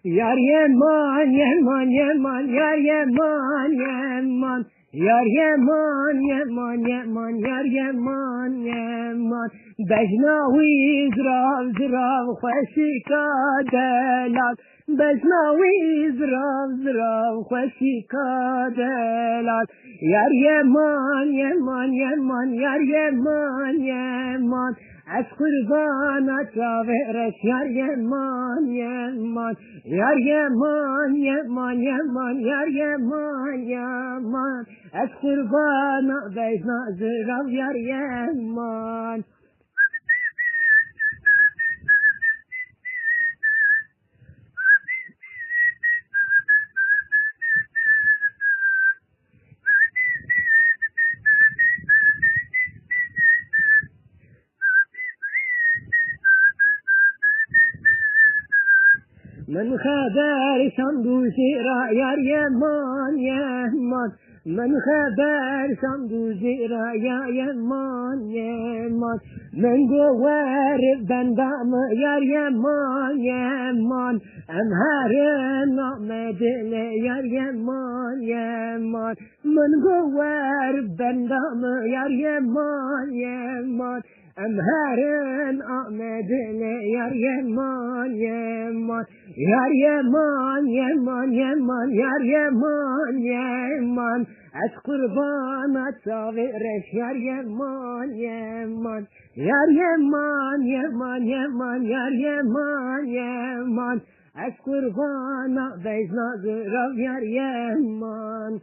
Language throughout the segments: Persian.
Yar yaman yaman yaman yar yaman yaman yar yaman yaman yaman yar yaman yaman Bejnawi zrav zrav khashika delal Bejnawi zrav zrav khashika delal Yar yaman yaman yaman yar yaman yaman از قربانت راورش یار یمان یمان یار یمان یمان یمان یار یمان یمان از قربانت بیز نازرم یار یمان من خبر شمدوزی را یار یمان یمان من خبر شمدوزی را یا یمان یمان من گوار بندام یار یمان یمان امهر نامدل یار یمان یمان من گوار بندام یار یمان یمان امهرن آمدن یار یمان یمان یار یمان یمان یمان یار یمان یمان از قربانت صابرش یار یمان یمان یار یمان یمان یمان یار یمان یمان از قربانت بیز نازرم یار یمان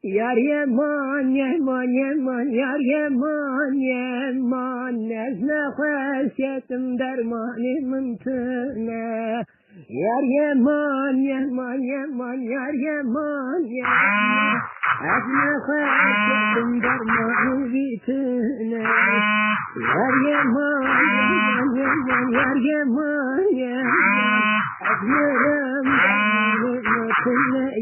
یار یمان یمان یمان یار یمان یمان از نخوشیتم درمانی منتنه یار یمان یمان یمان یار یمان یمان از نخوشیتم درمانی بیتنه یار یمان یمان یمان یار یمان یمان از نرم درمانی منتنه